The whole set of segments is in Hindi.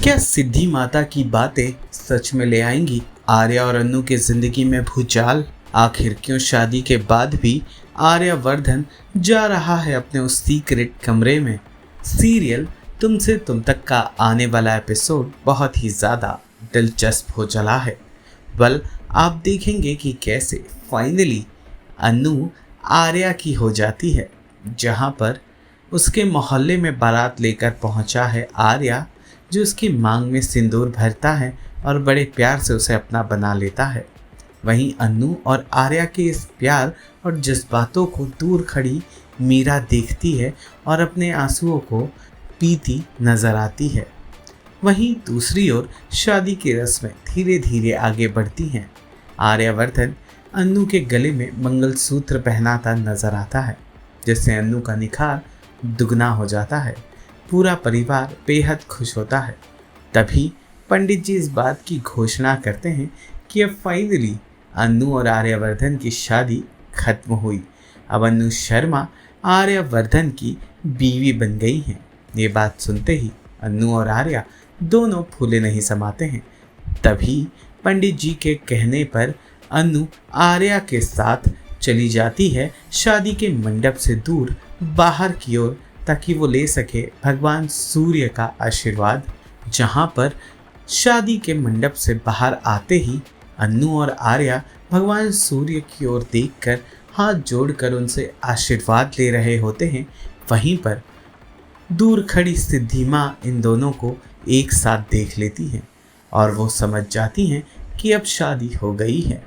क्या सिद्धि माता की बातें सच में ले आएंगी आर्या और अन्नू के जिंदगी में भूचाल? आखिर क्यों शादी के बाद भी आर्यवर्धन जा रहा है अपने उस सीक्रेट कमरे में? सीरियल तुमसे तुम तक का आने वाला एपिसोड बहुत ही ज़्यादा दिलचस्प हो चला है। आप देखेंगे कि कैसे फाइनली अन्नू आर्या की हो जाती है, जहां पर उसके मोहल्ले में बारात लेकर पहुंचा है आर्या, जो उसकी मांग में सिंदूर भरता है और बड़े प्यार से उसे अपना बना लेता है। वहीं अन्नू और आर्या के इस प्यार और जज्बातों को दूर खड़ी मीरा देखती है और अपने आंसुओं को पीती नजर आती है। वहीं दूसरी ओर शादी की रस्में धीरे धीरे आगे बढ़ती हैं। आर्यवर्धन अन्नू के गले में मंगलसूत्र पहनाता नजर आता है, जिससे अन्नू का निखार दुगना हो जाता है। पूरा परिवार बेहद खुश होता है। तभी पंडित जी इस बात की घोषणा करते हैं कि अब फाइनली अन्नू और आर्यवर्धन की शादी खत्म हुई। अब अन्नू शर्मा आर्यवर्धन की बीवी बन गई हैं। ये बात सुनते ही अन्नू और आर्या दोनों फूले नहीं समाते हैं। तभी पंडित जी के कहने पर अन्नू आर्या के साथ चली जाती है शादी के मंडप से दूर बाहर की ओर, ताकि वो ले सके भगवान सूर्य का आशीर्वाद। जहाँ पर शादी के मंडप से बाहर आते ही अन्नू और आर्या भगवान सूर्य की ओर देखकर हाथ जोड़कर उनसे आशीर्वाद ले रहे होते हैं। वहीं पर दूर खड़ी सिद्धि माँ इन दोनों को एक साथ देख लेती हैं और वो समझ जाती हैं कि अब शादी हो गई है।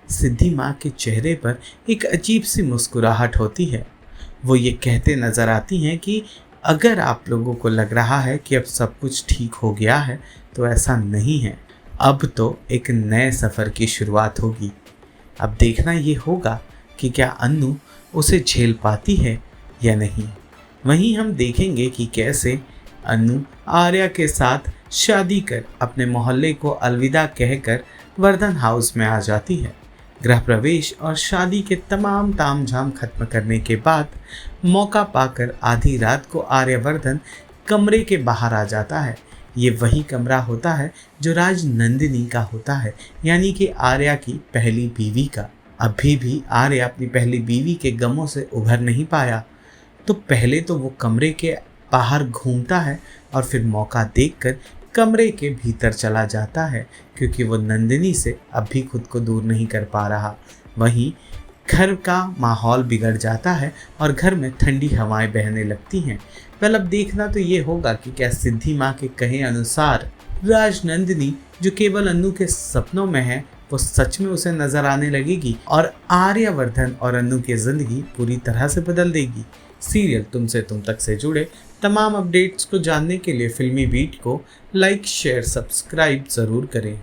सिद्धि माँ के चेहरे पर एक अजीब सी मुस्कुराहट होती है। वो ये कहते नज़र आती हैं कि अगर आप लोगों को लग रहा है कि अब सब कुछ ठीक हो गया है, तो ऐसा नहीं है। अब तो एक नए सफ़र की शुरुआत होगी। अब देखना ये होगा कि क्या अन्नू उसे झेल पाती है या नहीं। वहीं हम देखेंगे कि कैसे अन्नू आर्या के साथ शादी कर अपने मोहल्ले को अलविदा कहकर वर्धन हाउस में आ जाती है। गृह प्रवेश और शादी के तमाम तामझाम खत्म करने के बाद मौका पाकर आधी रात को आर्यवर्धन कमरे के बाहर आ जाता है। ये वही कमरा होता है जो राजनंदिनी का होता है, यानी कि आर्या की पहली बीवी का। अभी भी आर्या अपनी पहली बीवी के गमों से उभर नहीं पाया, तो पहले तो वो कमरे के बाहर घूमता है और फिर मौका देखकर कमरे के भीतर चला जाता है, क्योंकि वो नंदिनी से अब भी खुद को दूर नहीं कर पा रहा। वहीं घर का माहौल बिगड़ जाता है और घर में ठंडी हवाएं बहने लगती हैं। अब देखना तो ये होगा कि क्या सिद्धि माँ के कहे अनुसार राजनंदिनी, जो केवल अन्नू के सपनों में है, वो सच में उसे नजर आने लगेगी और आर्यवर्धन और अन्नू की जिंदगी पूरी तरह से बदल देगी। सीरियल तुमसे तुम तक से जुड़े तमाम अपडेट्स को जानने के लिए फिल्मी बीट को लाइक, शेयर, सब्सक्राइब ज़रूर करें।